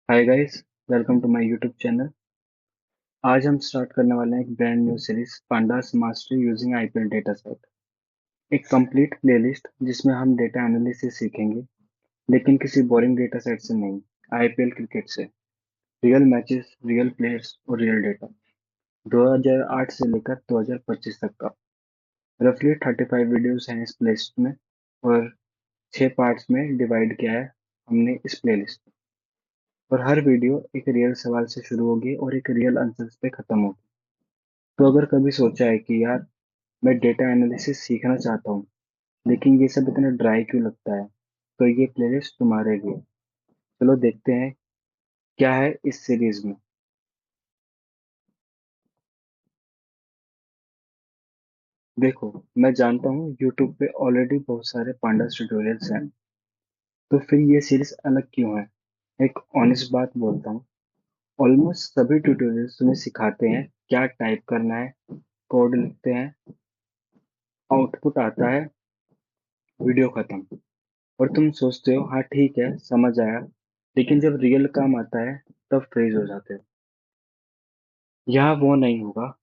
Hi guys, welcome to my YouTube channel. आज हम start करने वाले हैं एक brand new series Pandas mastery using IPL data set. एक कंप्लीट प्लेलिस्ट जिसमें हम डेटा एनालिसिस सीखेंगे, लेकिन किसी बोरिंग डेटा सेट से नहीं, आईपीएल क्रिकेट से। रियल मैचेस, रियल प्लेयर्स और रियल डेटा। 2008 से लेकर 2025 तक का रफली 35 वीडियोस हैं इस प्लेलिस्ट में, और 6 पार्ट्स में डिवाइड किया है हमने इस प्लेलिस्ट। और हर वीडियो एक रियल सवाल से शुरू होगी और एक रियल आंसर पे खत्म होगी। तो अगर कभी सोचा है कि यार, मैं डेटा एनालिसिस सीखना चाहता हूँ, लेकिन ये सब इतना ड्राई क्यों लगता है, तो ये प्लेलिस्ट तुम्हारे लिए। चलो देखते हैं क्या है इस सीरीज में। देखो, मैं जानता हूँ यूट्यूब पे ऑलरेडी बहुत सारे पांडास ट्यूटोरियल्स हैं, तो फिर ये सीरीज अलग क्यों है? एक ऑनेस्ट बात बोलता हूँ, ऑलमोस्ट सभी ट्यूटोरियल्स तुम्हें सिखाते हैं क्या टाइप करना है, कोड लिखते हैं, आउटपुट आता है, वीडियो खत्म। और तुम सोचते हो हाँ ठीक है, समझ आया। लेकिन जब रियल काम आता है, तब फ्रीज हो जाते हो। यहाँ वो नहीं होगा।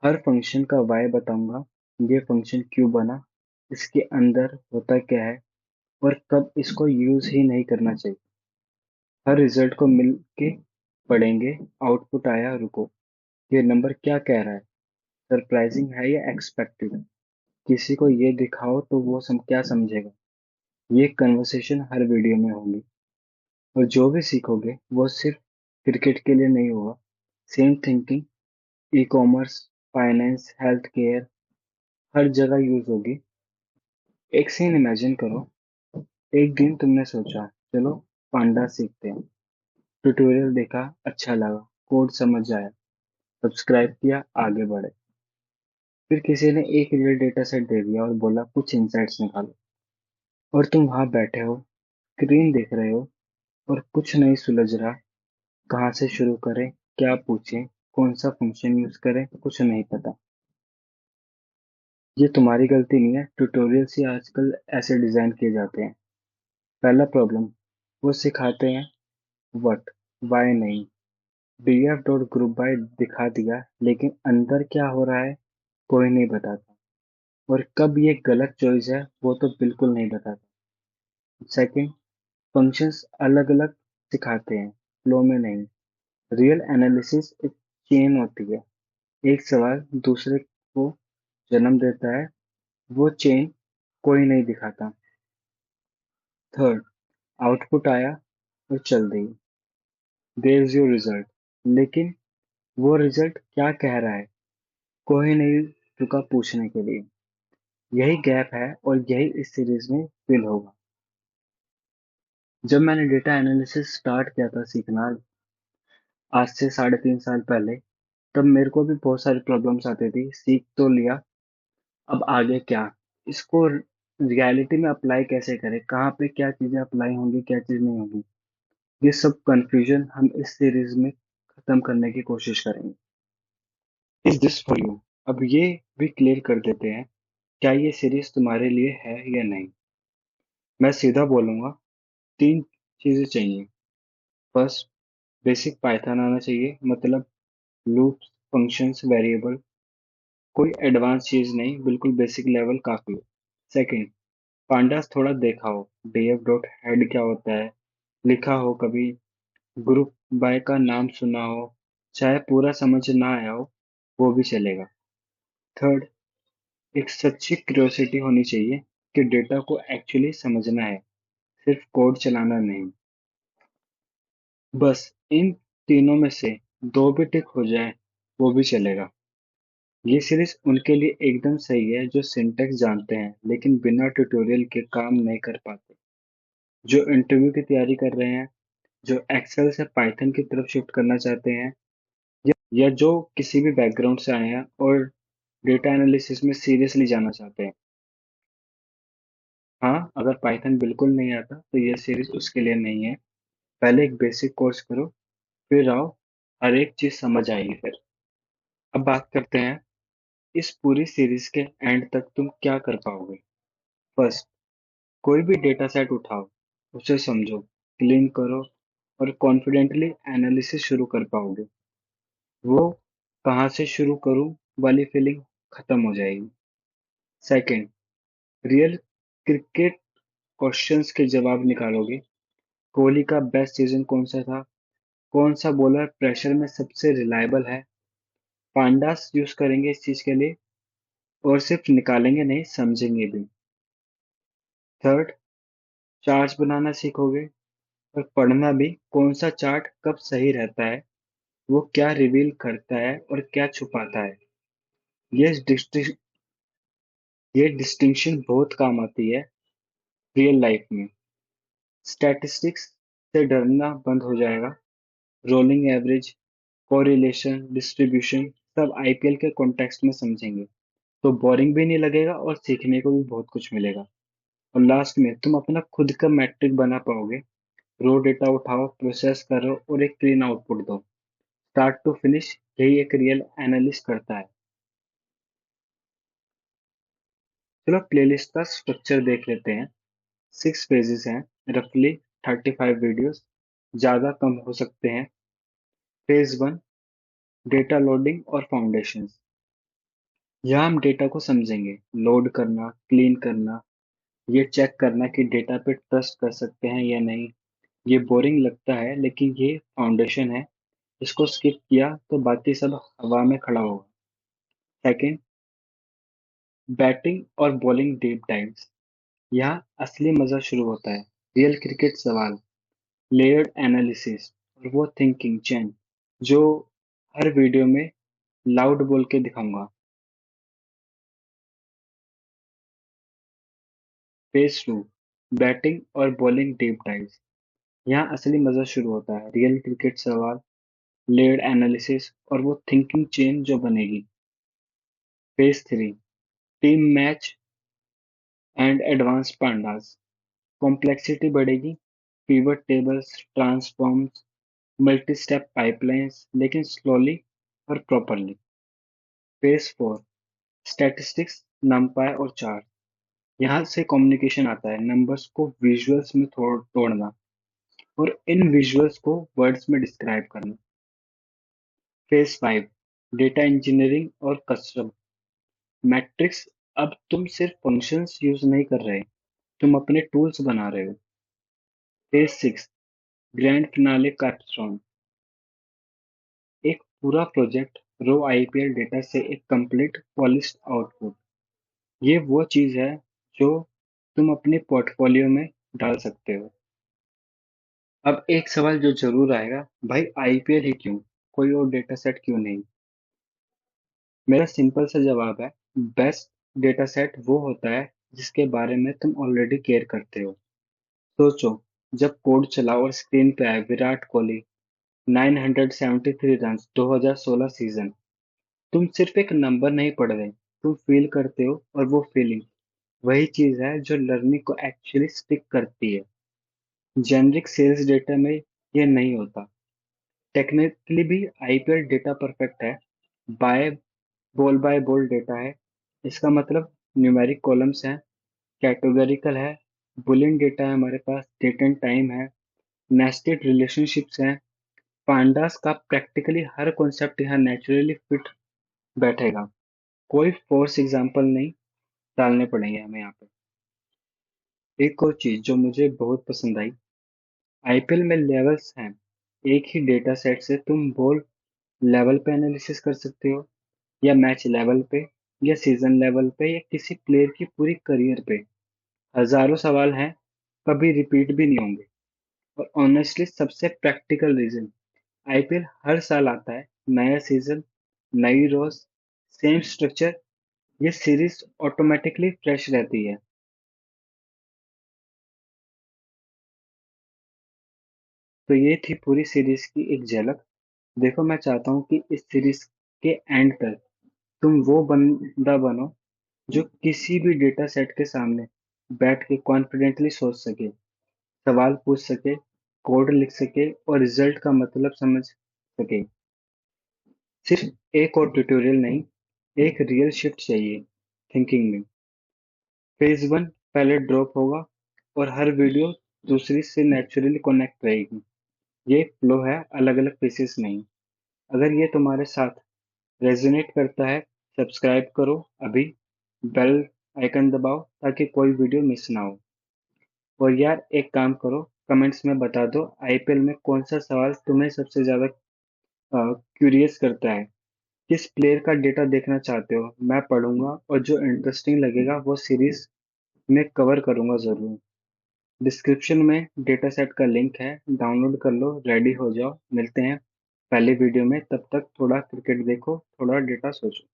हर फंक्शन का वाई बताऊंगा, ये फंक्शन क्यों बना, इसके अंदर होता क्या है, और कब इसको यूज ही नहीं करना चाहिए। हर रिजल्ट को मिल के पढ़ेंगे। आउटपुट आया, रुको, ये नंबर क्या कह रहा है, सरप्राइजिंग है या एक्सपेक्टेड। किसी को ये दिखाओ तो वो क्या समझेगा। ये कन्वर्सेशन हर वीडियो में होगी। और जो भी सीखोगे वो सिर्फ क्रिकेट के लिए नहीं होगा। Same thinking e commerce, finance, health care, हर जगह यूज होगी। एक सीन इमेजिन करो। एक दिन तुमने सोचा, चलो पांडा सीखते हैं। ट्यूटोरियल देखा, अच्छा लगा, कोड समझ आया, सब्सक्राइब किया, आगे बढ़े। फिर किसी ने एक रियल डेटा सेट दे दिया और बोला कुछ इंसाइट्स निकालो। और तुम वहां बैठे हो, स्क्रीन देख रहे हो, और कुछ नहीं सुलझ रहा। कहाँ से शुरू करें, क्या पूछें, कौन सा फंक्शन यूज करें, कुछ नहीं पता। ये तुम्हारी गलती नहीं है, ट्यूटोरियल्स ही आजकल ऐसे डिजाइन किए जाते हैं। पहला प्रॉब्लम, वो सिखाते हैं व्हाट, वाई नहीं। df डॉट ग्रुप बाय दिखा दिया, लेकिन अंदर क्या हो रहा है कोई नहीं बताता। और कब ये गलत चॉइस है वो तो बिल्कुल नहीं बताता। सेकंड, फंक्शंस अलग अलग सिखाते हैं, फ्लो में नहीं। रियल एनालिसिस एक चेन होती है, एक सवाल दूसरे को जन्म देता है, वो चेन कोई नहीं दिखाता। थर्ड, आउटपुट आया और चल दी, देयर इज योर रिजल्ट। लेकिन वो रिजल्ट क्या कह रहा है, कोई नहीं रुका पूछने के लिए। यही गैप है और यही इस सीरीज में फिल होगा। जब मैंने डेटा एनालिसिस स्टार्ट किया था सीखना, आज से 3.5 साल पहले, तब मेरे को भी बहुत सारी प्रॉब्लम्स आती थी। सीख तो लिया, अब आगे क्या, इसको रियलिटी में अप्लाई कैसे करें, कहाँ पे क्या चीजें अप्लाई होंगी, क्या चीज नहीं होगी। ये सब कंफ्यूजन हम इस सीरीज में खत्म करने की कोशिश करेंगे। Is this for you? अब ये भी क्लियर कर देते हैं, क्या ये सीरीज तुम्हारे लिए है या नहीं। मैं सीधा बोलूंगा, 3 चीजें चाहिए। फर्स्ट, बेसिक पाइथन आना चाहिए, मतलब लूप्स, फंक्शंस, वेरिएबल। कोई एडवांस चीज नहीं, बिल्कुल बेसिक लेवल काफी है। सेकंड, पांडास थोड़ा देखा हो, df डॉट हेड क्या होता है लिखा हो, कभी ग्रुप बाय का नाम सुना हो, चाहे पूरा समझ ना आया हो वो भी चलेगा। थर्ड, एक सच्ची क्यूरियोसिटी होनी चाहिए कि डेटा को एक्चुअली समझना है, सिर्फ कोड चलाना नहीं। बस इन तीनों में से दो भी टिक हो जाए वो भी चलेगा। ये सीरीज उनके लिए एकदम सही है जो सिंटेक्स जानते हैं लेकिन बिना ट्यूटोरियल के काम नहीं कर पाते, जो इंटरव्यू की तैयारी कर रहे हैं, जो एक्सेल से पाइथन की तरफ शिफ्ट करना चाहते हैं, या जो किसी भी बैकग्राउंड से आए हैं और डेटा एनालिसिस में सीरियसली जाना चाहते हैं। हाँ, अगर पाइथन बिल्कुल नहीं आता तो ये सीरीज उसके लिए नहीं है। पहले एक बेसिक कोर्स करो, फिर आओ, हर एक चीज समझ आएगी फिर। अब बात करते हैं इस पूरी सीरीज के एंड तक तुम क्या कर पाओगे। फर्स्ट, कोई भी डेटा सेट उठाओ, उसे समझो, क्लीन करो, और कॉन्फिडेंटली एनालिसिस शुरू कर पाओगे। वो कहाँ से शुरू करूँ वाली फीलिंग खत्म हो जाएगी। सेकंड, रियल क्रिकेट क्वेश्चंस के जवाब निकालोगे। कोहली का बेस्ट सीजन कौन सा था? कौन सा बॉलर प्रेशर में सबसे रिलायबल है? पांडास यूज करेंगे इस चीज के लिए, और सिर्फ निकालेंगे नहीं, समझेंगे भी। थर्ड, चार्ट्स बनाना सीखोगे और पढ़ना भी। कौन सा चार्ट कब सही रहता है, वो क्या रिवील करता है और क्या छुपाता है। ये डिस्टिंक्शन ये डिस्टिंक्शन बहुत काम आती है रियल लाइफ में। स्टैटिस्टिक्स से डरना बंद हो जाएगा। रोलिंग एवरेज, कोरिलेशन, डिस्ट्रीब्यूशन सब आईपीएल के कॉन्टेक्स्ट में समझेंगे तो बोरिंग भी नहीं लगेगा और सीखने को भी बहुत कुछ मिलेगा। और लास्ट में तुम अपना खुद का मैट्रिक बना पाओगे। रो डेटा उठाओ, प्रोसेस करो और एक क्लीन आउटपुट दो। स्टार्ट टू फिनिश, यही एक रियल एनालिस्ट करता है। चलो प्लेलिस्ट का स्ट्रक्चर देख लेते हैं। 6 पेजेस हैं, रफली 35 वीडियोस, ज़्यादा कम हो सकते हैं। फेज 1, डेटा लोडिंग और फाउंडेशंस। यहाँ हम डेटा को समझेंगे, लोड करना, क्लीन करना, ये चेक करना कि डेटा पे ट्रस्ट कर सकते हैं या नहीं। ये बोरिंग लगता है लेकिन ये फाउंडेशन है। इसको स्किप किया तो बाकी सब हवा में खड़ा होगा। सेकंड, बैटिंग और बॉलिंग डीप डाइव्स। यहाँ असली मजा शुरू होता है। रियल क्रिकेट सवाल, लेयर्ड एनालिसिस और वो थिंकिंग चेन जो हर वीडियो में लाउड बोल के दिखाऊंगा। फेज 2, बैटिंग और बॉलिंग डीप डाइव्स। यहाँ असली मजा शुरू होता है। रियल क्रिकेट सवाल, लेयर्ड एनालिसिस और वो थिंकिंग चेन जो बनेगी। Phase 3, team match and advance pandas. Complexity बढ़ेगी, pivot tables, transforms, multi step pipelines, लेकिन स्लोली और प्रॉपरली। फेज 4, स्टैटिस्टिक्स, नंपाई और चार्ट। यहाँ से कम्युनिकेशन आता है, नंबर्स को विजुअल्स में तोड़ना और इन विजुअल्स को वर्ड्स में डिस्क्राइब करना। फेज 5, डेटा इंजीनियरिंग और कस्टम मैट्रिक्स। अब तुम सिर्फ फंक्शंस यूज नहीं कर रहे, तुम अपने टूल्स बना रहे हो। Phase 6, grand finale capstone. एक पूरा प्रोजेक्ट, रो आईपीएल डेटा से एक कंप्लीट पॉलिश्ड आउटपुट। ये वो चीज है जो तुम अपने पोर्टफोलियो में डाल सकते हो। अब एक सवाल जो जरूर आएगा, भाई आईपीएल ही क्यों, कोई और डेटा सेट क्यों नहीं? मेरा सिंपल सा जवाब है, बेस्ट डेटा सेट वो होता है जिसके बारे में तुम ऑलरेडी केयर करते हो। सोचो, जब कोड चला और स्क्रीन पे आए विराट कोहली 973 रन 2016 सीजन, तुम सिर्फ एक नंबर नहीं पढ़ रहे, तुम फील करते हो, और वो फीलिंग वही चीज है जो लर्निंग को एक्चुअली स्टिक करती है। जेनरिक सेल्स डेटा में ये नहीं होता। टेक्निकली भी आईपीएल डेटा परफेक्ट है। बाय बाय बोल डेटा है। इसका मतलब न्यूमेरिक कॉलम्स हैं, कैटेगोरिकल है, बुलियन डेटा है, हमारे पास डेट एंड टाइम है, नेस्टेड रिलेशनशिप्स हैं। पांडास का प्रैक्टिकली हर कॉन्सेप्ट यहाँ नेचुरली फिट बैठेगा। कोई फोर्स एग्जांपल नहीं डालने पड़ेंगे हमें यहाँ पे। एक और चीज जो मुझे बहुत पसंद आई, आईपीएल में लेवल्स हैं। एक ही डेटा सेट से तुम बॉल लेवल पे एनालिसिस कर सकते हो, या मैच लेवल पे, या सीजन लेवल पे, या किसी प्लेयर की पूरी करियर पे। हजारों सवाल हैं, कभी रिपीट भी नहीं होंगे। और ऑनेस्टली सबसे प्रैक्टिकल रीजन, आईपीएल हर साल आता है, नया सीजन, नई रोज, सेम स्ट्रक्चर। ये सीरीज ऑटोमेटिकली फ्रेश रहती है। तो ये थी पूरी सीरीज की एक झलक। देखो, मैं चाहता हूँ कि इस सीरीज के एंड तक तुम वो बंदा बनो जो किसी भी डेटा सेट के सामने बैठ के कॉन्फिडेंटली सोच सके, सवाल पूछ सके, कोड लिख सके और रिजल्ट का मतलब समझ सके। सिर्फ एक और ट्यूटोरियल नहीं, एक रियल शिफ्ट चाहिए थिंकिंग में। फेज 1 पहले ड्रॉप होगा और हर वीडियो दूसरी से नेचुरली कनेक्ट रहेगी। ये फ्लो है, अलग-अलग पीसेस नहीं। अगर ये तुम्हारे साथ रेजोनेट करता है, सब्सक्राइब करो अभी, बेल आइकन दबाओ ताकि कोई वीडियो मिस ना हो। और यार एक काम करो, कमेंट्स में बता दो आईपीएल में कौन सा सवाल तुम्हें सबसे ज्यादा क्यूरियस करता है। किस प्लेयर का डेटा देखना चाहते हो, मैं पढ़ूंगा और जो इंटरेस्टिंग लगेगा वो सीरीज में कवर करूंगा जरूर। डिस्क्रिप्शन में डेटा सेट का लिंक है, डाउनलोड कर लो, रेडी हो जाओ, मिलते हैं पहले वीडियो में। तब तक थोड़ा क्रिकेट देखो, थोड़ा डेटा सोचो।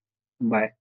बाय।